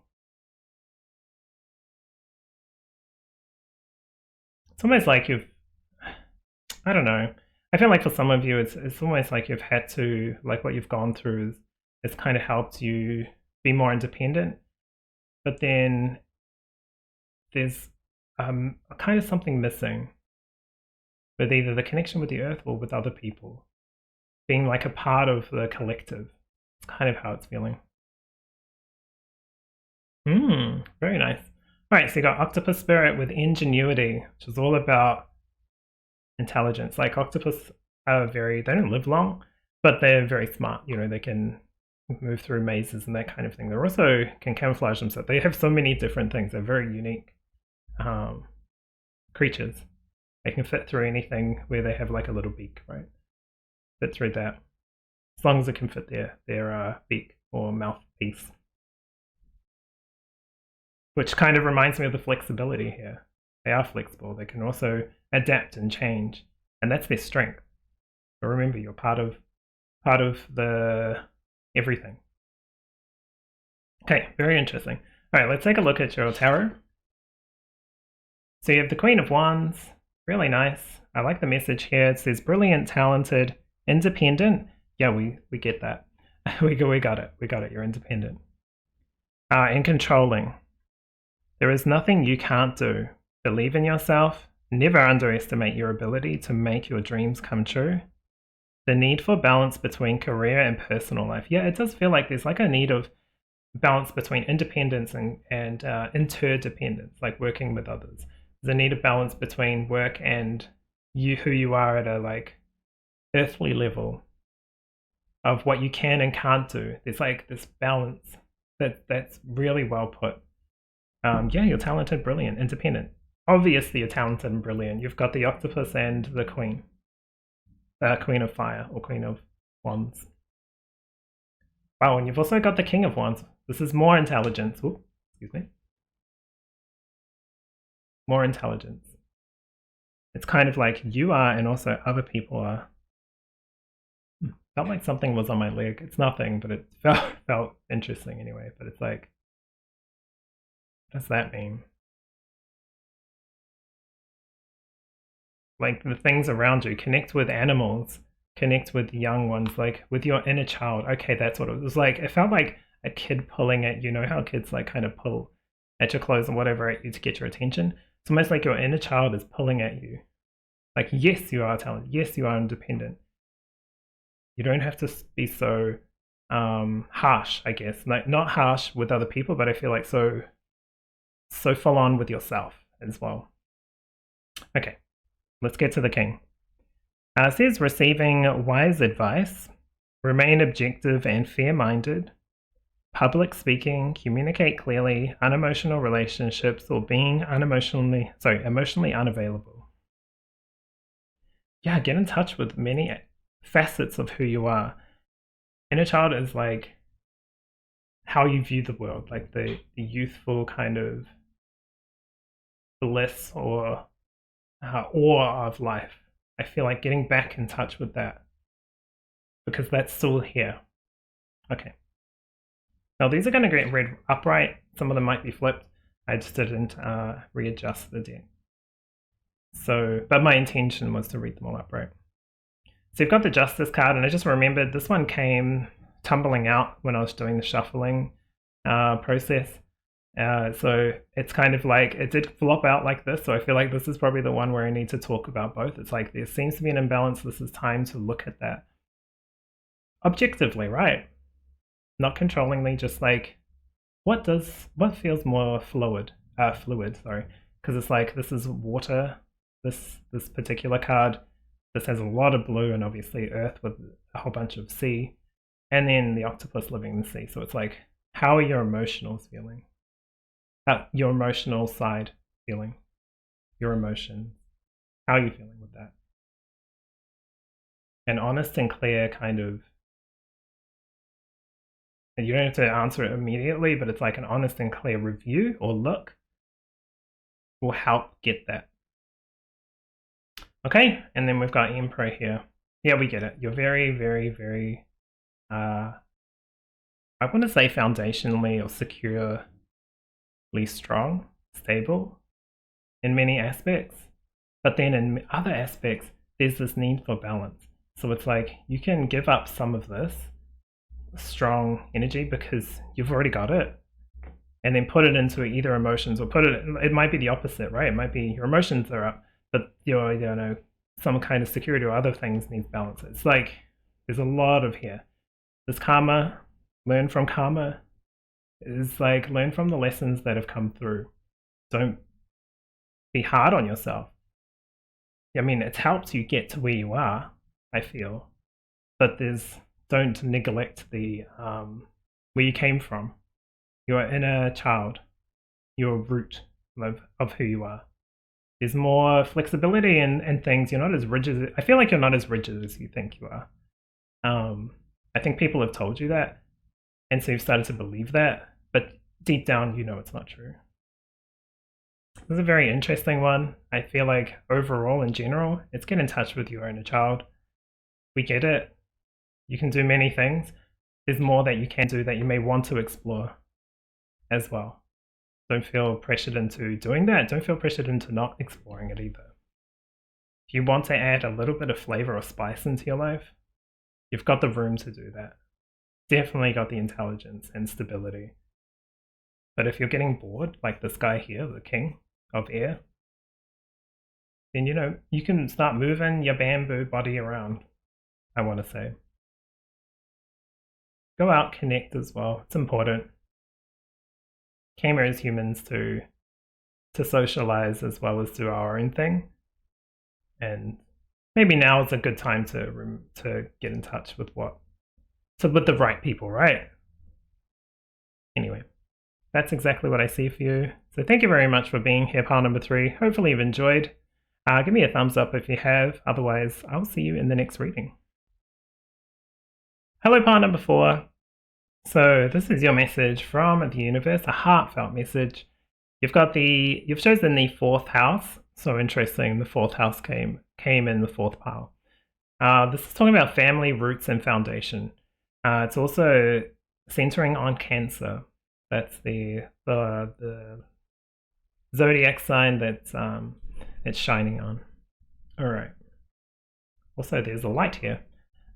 It's almost like I don't know. I feel like for some of you, it's almost like you've had to, like what you've gone through it's kind of helped you be more independent. But then there's kind of something missing with either the connection with the earth or with other people. Being like a part of the collective. It's kind of how it's feeling. Very nice. All right, so you got octopus spirit with ingenuity, which is all about intelligence. Like octopus are they don't live long, but they're very smart. You know, they can move through mazes and that kind of thing. They also can camouflage themselves. They have so many different things. They're very unique creatures. They can fit through anything where they have like a little beak, right? Fit through that. As long as it can fit their beak or mouthpiece. Which kind of reminds me of the flexibility here. They are flexible. They can also adapt and change. And that's their strength. But remember, you're part of the everything. Okay, very interesting. All right, let's take a look at your tarot. So you have the Queen of Wands. Really nice. I like the message here. It says brilliant, talented, independent. Yeah, we get that. we got it. We got it. You're independent. And controlling. There is nothing you can't do. Believe in yourself. Never underestimate your ability to make your dreams come true. The need for balance between career and personal life. Yeah, it does feel like there's like a need of balance between independence and interdependence, like working with others. There's a need of balance between work and who you are at a like earthly level of what you can and can't do. There's like this balance that's really well put. Yeah, you're talented, brilliant, independent. Obviously, you're talented and brilliant. You've got the octopus and the queen. Queen of Fire or Queen of Wands. Wow, and you've also got the King of Wands. This is more intelligence. Ooh, excuse me. More intelligence. It's kind of like you are and also other people are. Felt like something was on my leg. It's nothing, but it felt interesting anyway. But it's like, what does that mean? Like the things around you, connect with animals, connect with young ones, like with your inner child. Okay, that's what it was like. It felt like a kid pulling at you. Know how kids like kind of pull at your clothes and whatever at you to get your attention? It's almost like your inner child is pulling at you. Like, yes, you are talented. Yes, you are independent. You don't have to be so harsh, I guess. Like, not harsh with other people, but I feel like so full on with yourself as well. Okay. Let's get to the king. It says receiving wise advice, remain objective and fair-minded, public speaking, communicate clearly, unemotional relationships, or being emotionally unavailable. Yeah, get in touch with many facets of who you are. Inner child is like how you view the world, like the youthful kind of bliss or awe of life. I feel like getting back in touch with that because that's still here. Okay. Now these are going to get read upright. Some of them might be flipped. I just didn't readjust the deck. So, but my intention was to read them all upright. So you've got the Justice card, and I just remembered this one came tumbling out when I was doing the shuffling process. So it's kind of like, it did flop out like this, so I feel like this is probably the one where I need to talk about both. It's like there seems to be an imbalance. This is time to look at that objectively, right? Not controllingly, just like what feels more fluid, sorry, because it's like this is water, this particular card. This has a lot of blue and obviously earth with a whole bunch of sea, and then the octopus living in the sea. So it's like, how are your emotions feeling? Your emotional side feeling, your emotions. How are you feeling with that? An honest and clear kind of, and you don't have to answer it immediately, but it's like an honest and clear review or look will help get that. Okay, and then we've got Emperor here. Yeah, we get it. You're very, very, very, I want to say foundationally or securely strong, stable in many aspects. But then in other aspects, there's this need for balance. So it's like you can give up some of this strong energy because you've already got it, and then put it into either emotions or it might be the opposite, right? It might be your emotions are up, but your, some kind of security or other things needs balance. It's like there's a lot of here. This karma, learn from karma. Is like learn from the lessons that have come through. Don't be hard on yourself. I mean, it's helped you get to where you are, I feel, but don't neglect the where you came from, your inner child, your root of who you are. There's more flexibility in things. You're not as rigid. I feel like you're not as rigid as you think you are. I think people have told you that, and so you've started to believe that, but deep down, you know it's not true. This is a very interesting one. I feel like overall, in general, it's get in touch with your inner child. We get it. You can do many things. There's more that you can do that you may want to explore as well. Don't feel pressured into doing that. Don't feel pressured into not exploring it either. If you want to add a little bit of flavor or spice into your life, you've got the room to do that. Definitely got the intelligence and stability. But if you're getting bored, like this guy here, the king of air, then you can start moving your bamboo body around, I want to say. Go out, connect as well. It's important. Came here as humans to socialize as well as do our own thing. And maybe now is a good time to get in touch with with the right people, right? Anyway, that's exactly what I see for you. So thank you very much for being here, pile number 3. Hopefully you've enjoyed. Give me a thumbs up if you have. Otherwise, I'll see you in the next reading. Hello, pile number 4. So this is your message from the universe, a heartfelt message. You've chosen the 4th house. So interesting, the 4th house came in the 4th pile. This is talking about family, roots, and foundation. It's also centering on Cancer. That's the zodiac sign that it's shining on. All right. Also, there's a light here.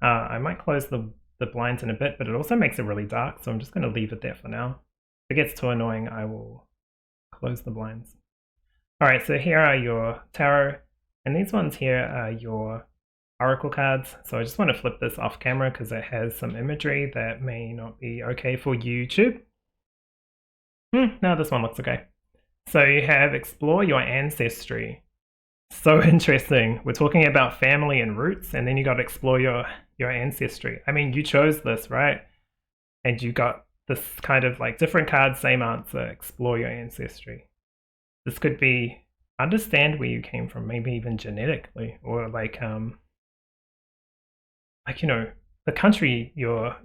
I might close the blinds in a bit, but it also makes it really dark, so I'm just going to leave it there for now. If it gets too annoying, I will close the blinds. All right, so here are your tarot, and these ones here are your oracle cards. So I just want to flip this off camera because it has some imagery that may not be okay for YouTube. No, this one looks okay. So you have explore your ancestry. So interesting. We're talking about family and roots, and then you got to explore your ancestry. I mean, you chose this, right? And you got this kind of like different cards, same answer, explore your ancestry. This could be understand where you came from, maybe even genetically, or like the country your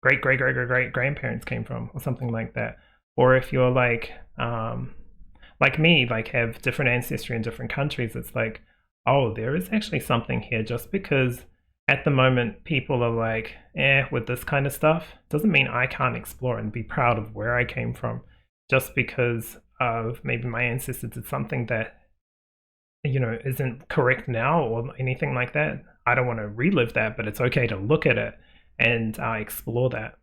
great grandparents came from, or something like that. Or if you're like me, like have different ancestry in different countries, it's like, oh, there is actually something here. Just because at the moment people are like, with this kind of stuff, doesn't mean I can't explore and be proud of where I came from. Just because of maybe my ancestors did something that isn't correct now or anything like that. I don't want to relive that, but it's okay to look at it and explore that,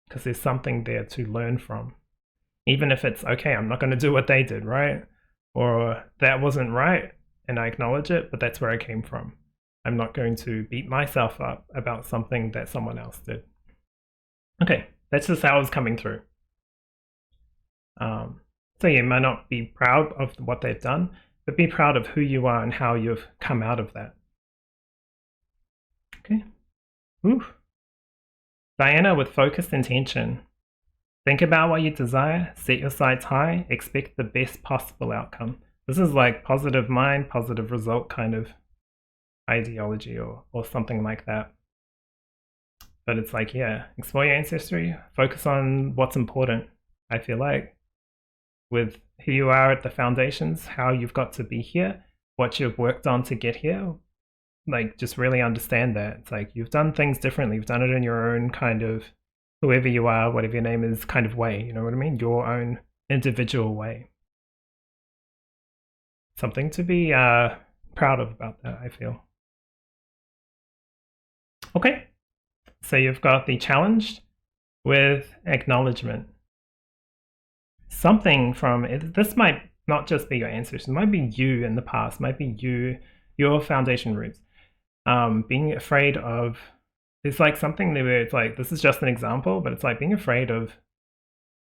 because there's something there to learn from. Even if it's okay, I'm not going to do what they did, right? Or that wasn't right, and I acknowledge it, but that's where I came from. I'm not going to beat myself up about something that someone else did. Okay, that's just how it's coming through. So you might not be proud of what they've done, but be proud of who you are and how you've come out of that. Okay. Ooh. Diana with focused intention. Think about what you desire, set your sights high, expect the best possible outcome. This is like positive mind, positive result kind of ideology or something like that. But it's like, yeah, explore your ancestry, focus on what's important, I feel like, with who you are at the foundations, how you've got to be here, what you've worked on to get here. Like, just really understand that. It's like you've done things differently. You've done it in your own kind of, whoever you are, whatever your name is, kind of way. You know what I mean? Your own individual way. Something to be proud of about that, I feel. Okay, so you've got the challenged with acknowledgement. Something from it, this might not just be your ancestors, it might be you in the past, might be you, your foundation roots. Being afraid of, it's like something where it's like, this is just an example, but it's like being afraid of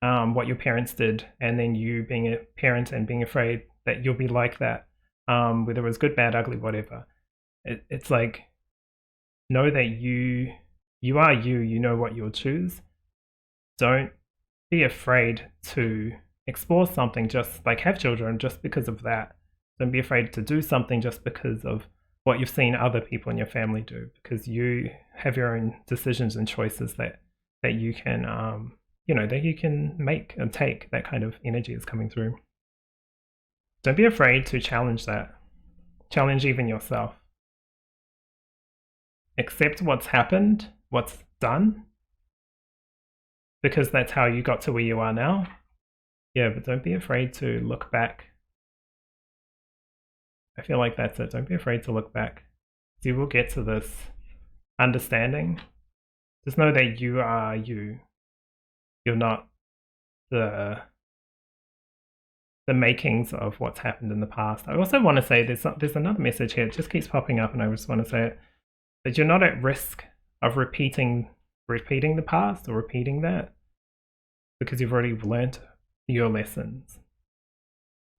what your parents did, and then you being a parent and being afraid that you'll be like that, whether it was good, bad, ugly, whatever. It's like, know that you are you, you know what you'll choose. Don't be afraid to explore something, just like have children just because of that. Don't be afraid to do something just because of what you've seen other people in your family do, because you have your own decisions and choices that you can that you can make and take. That kind of energy is coming through. Don't be afraid to challenge that. Challenge even yourself. Accept what's happened, what's done, because that's how you got to where you are now. Yeah, but don't be afraid to look back. I feel like that's it. Don't be afraid to look back. You will get to this understanding. Just know that you are you. You're not the makings of what's happened in the past. I also want to say there's another message here. It just keeps popping up, and I just want to say it. But you're not at risk of repeating the past or repeating that, because you've already learnt your lessons.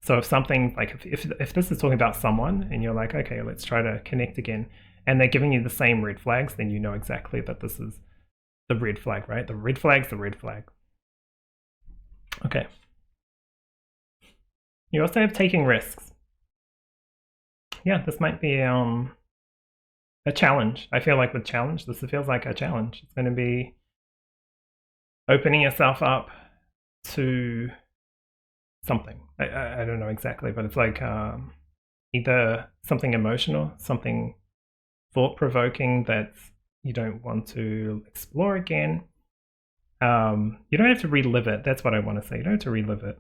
So if something like if this is talking about someone and you're like, okay, let's try to connect again, and they're giving you the same red flags, then you know exactly that this is the red flag, right? The red flag's the red flag. Okay. You also have taking risks. Yeah, this might be a challenge. I feel like with challenge, this feels like a challenge. It's going to be opening yourself up to something. I don't know exactly, but it's like either something emotional, something thought-provoking that you don't want to explore again. You don't have to relive it. That's what I want to say. You don't have to relive it.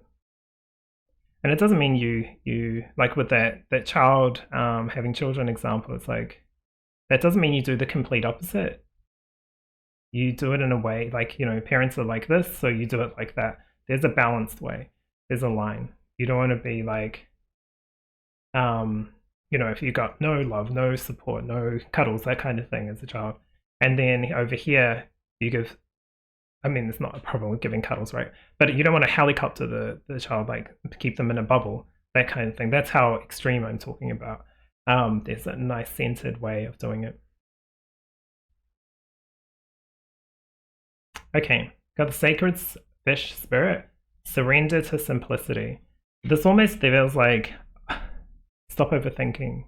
And it doesn't mean you like with that child having children example, it's like, that doesn't mean you do the complete opposite. You do it in a way like, parents are like this, so you do it like that. There's a balanced way. There's a line. You don't want to be like, if you got no love, no support, no cuddles, that kind of thing as a child, and then over here you give, it's not a problem with giving cuddles, right? But you don't want to helicopter the child, like keep them in a bubble, that kind of thing. That's how extreme I'm talking about. There's a nice centered way of doing it. Okay, got the sacred fish spirit, surrender to simplicity. This almost feels like, stop overthinking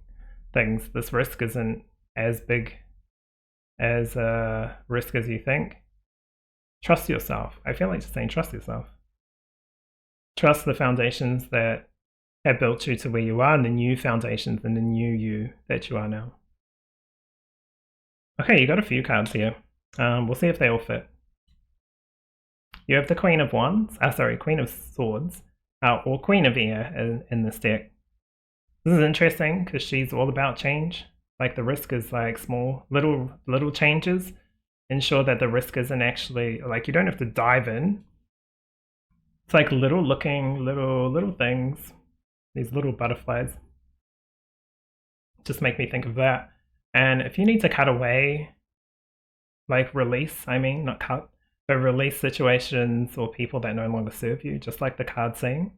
things. This risk isn't as big as a risk as you think. Trust yourself. I feel like just saying trust yourself. Trust the foundations that have built you to where you are, and the new foundations and the new you that you are now. Okay, you got a few cards here. We'll see if they all fit. You have the Queen of Swords, or Queen of Air in this deck. This is interesting because she's all about change. Like the risk is like small, little changes. Ensure that the risk isn't actually, like, you don't have to dive in. It's like little things, these little butterflies. Just make me think of that. And if you need to cut away, like release, not cut, but release situations or people that no longer serve you, just like the card saying,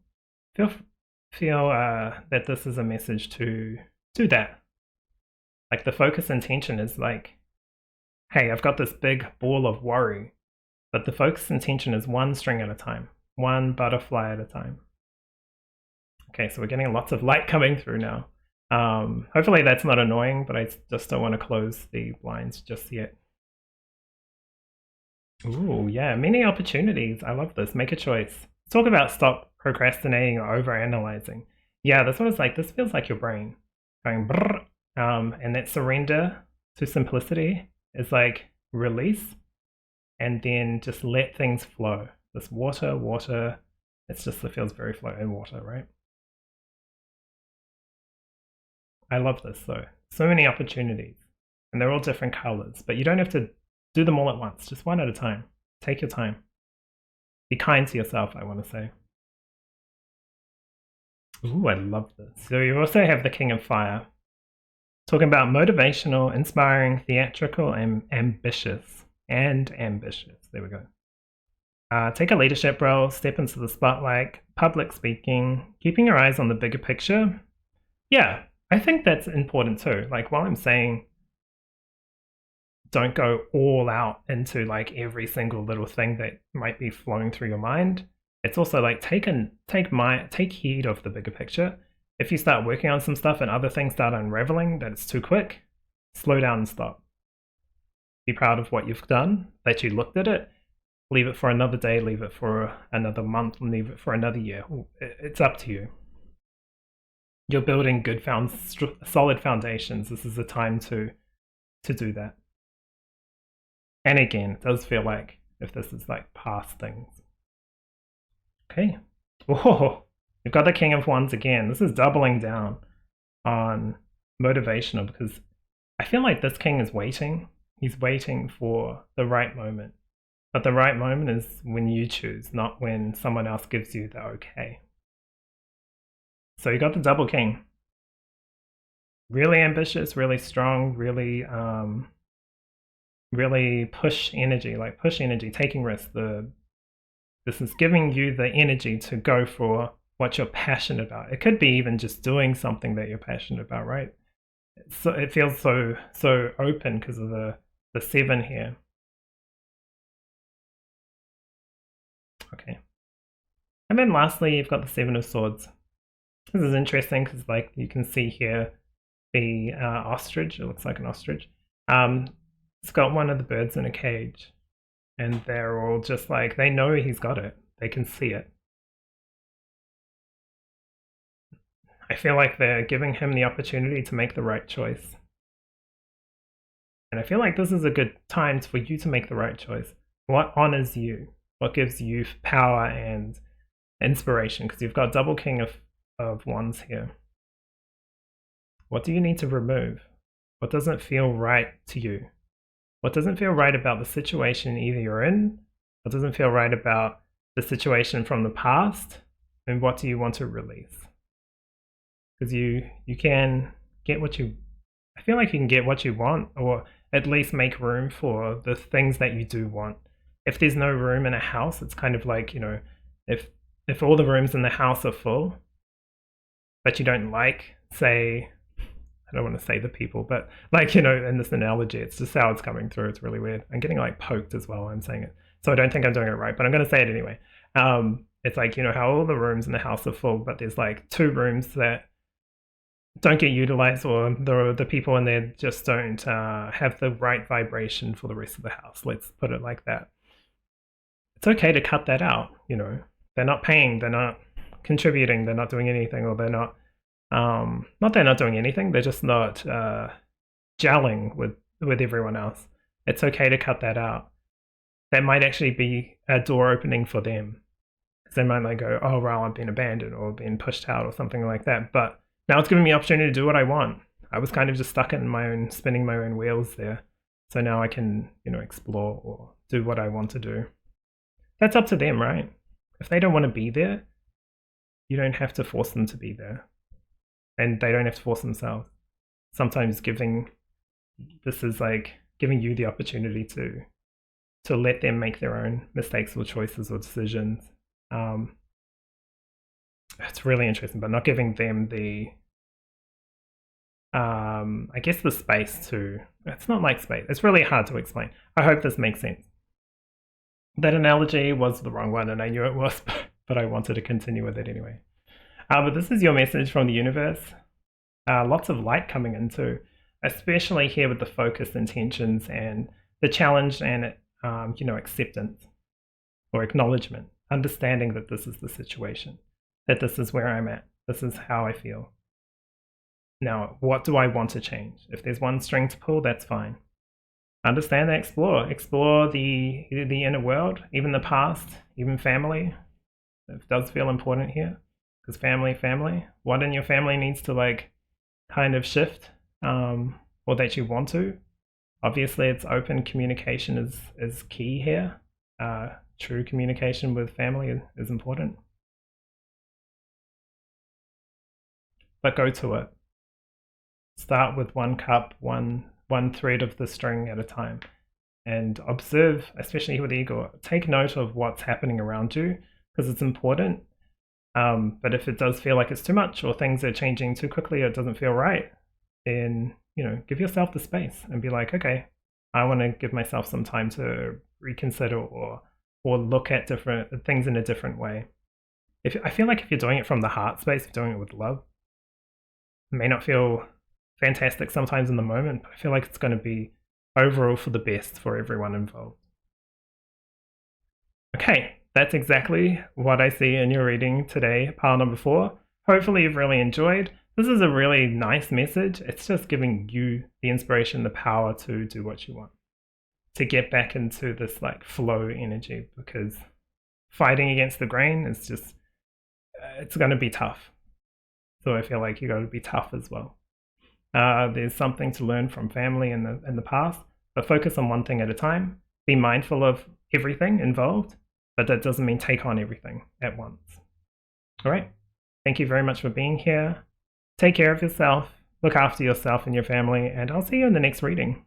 feel that this is a message to do that. Like the focus intention is like, hey, I've got this big ball of worry, but the focus intention is one string at a time, one butterfly at a time. Okay, so we're getting lots of light coming through now. Hopefully that's not annoying, but I just don't want to close the blinds just yet. Ooh, yeah, many opportunities. I love this. Make a choice. Let's talk about stop procrastinating or overanalyzing. Yeah, this one is like, this feels like your brain. going brrr, and that surrender to simplicity is like release and then just let things flow. This water, it feels very flow in water, right? I love this though. So many opportunities and they're all different colors, but you don't have to do them all at once, just one at a time. Take your time. Be kind to yourself, I want to say. Ooh, I love this. So you also have the King of Fire. Talking about motivational, inspiring, theatrical, and ambitious. There we go. Take a leadership role, step into the spotlight, public speaking, keeping your eyes on the bigger picture. Yeah, I think that's important too. Like while I'm saying don't go all out into like every single little thing that might be flowing through your mind, it's also like take heed of the bigger picture. If you start working on some stuff and other things start unraveling that it's too quick, slow down and stop. Be proud of what you've done, that you looked at it, leave it for another day, leave it for another month, leave it for another year. It's up to you. You're building good solid foundations. This is the time to do that. And again, it does feel like if this is like past things. Okay. Whoa. We've got the King of Wands again. This is doubling down on motivational because I feel like this king is waiting. He's waiting for the right moment. But the right moment is when you choose, not when someone else gives you the okay. So you got the double king. Really ambitious, really strong, really push energy, taking risks. This is giving you the energy to go for what you're passionate about. It could be even just doing something that you're passionate about, right? So it feels so open because of the 7 here. Okay. And then lastly, you've got the 7 of Swords. This is interesting because like you can see here the ostrich. It looks like an ostrich. It's got one of the birds in a cage. And they're all just like, they know he's got it. They can see it. I feel like they're giving him the opportunity to make the right choice. And I feel like this is a good time for you to make the right choice. What honors you? What gives you power and inspiration? Because you've got double King of Wands here. What do you need to remove? What doesn't feel right to you? What doesn't feel right about the situation either you're in? What doesn't feel right about the situation from the past? And what do you want to release? Because you can get what you... I feel like you can get what you want, or at least make room for the things that you do want. If there's no room in a house, it's kind of like, you know, if all the rooms in the house are full, but you don't like, say, I don't want to say the people, but like, you know, in this analogy, it's just how it's coming through. It's really weird. I'm getting like poked as well. I'm saying it. So I don't think I'm doing it right, but I'm going to say it anyway. It's like, you know, how all the rooms in the house are full, but there's like 2 rooms that don't get utilized, or the people in there just don't have the right vibration for the rest of the house. Let's put it like that. It's okay to cut that out. You know, they're not paying, they're not contributing, they're not doing anything, or they're not they're not doing anything, they're just not gelling with everyone else. It's okay to cut that out. That might actually be a door opening for them, because they might like go, oh well, I've been abandoned or been pushed out or something like that, but now it's giving me the opportunity to do what I want. I was kind of just stuck in my own, spinning my own wheels there. So now I can, you know, explore or do what I want to do. That's up to them, right? If they don't want to be there, you don't have to force them to be there. And they don't have to force themselves. Sometimes this is like giving you the opportunity to let them make their own mistakes or choices or decisions. It's really interesting, but not giving them the, I guess the space to, it's not like space. It's really hard to explain. I hope this makes sense. That analogy was the wrong one and I knew it was, but I wanted to continue with it anyway. But this is your message from the universe. Lots of light coming in too, especially here with the focused intentions and the challenge and, you know, acceptance or acknowledgement, understanding that this is the situation, that this is where I'm at, this is how I feel. Now, what do I want to change? If there's one string to pull, that's fine. Understand and explore the inner world, even the past, even family. It does feel important here, because family, what in your family needs to like kind of shift, or that you want to. Obviously, it's open communication is key here. True communication with family is important, but go to it. Start with one cup, one thread of the string at a time, and observe, especially with the ego. Take note of what's happening around you, because it's important. But if it does feel like it's too much, or things are changing too quickly, or it doesn't feel right, then give yourself the space and be like, okay, I want to give myself some time to reconsider or look at different things in a different way. I feel like if you're doing it from the heart space, if you're doing it with love, it may not feel fantastic sometimes in the moment, but I feel like it's going to be overall for the best for everyone involved. Okay, that's exactly what I see in your reading today, pile number 4. Hopefully you've really enjoyed. This is a really nice message. It's just giving you the inspiration, the power to do what you want, to get back into this like flow energy, because fighting against the grain is just, it's going to be tough. So I feel like you got to be tough as well. There's something to learn from family in the past, but focus on one thing at a time. Be mindful of everything involved, but that doesn't mean take on everything at once. All right. Thank you very much for being here. Take care of yourself, look after yourself and your family, and I'll see you in the next reading.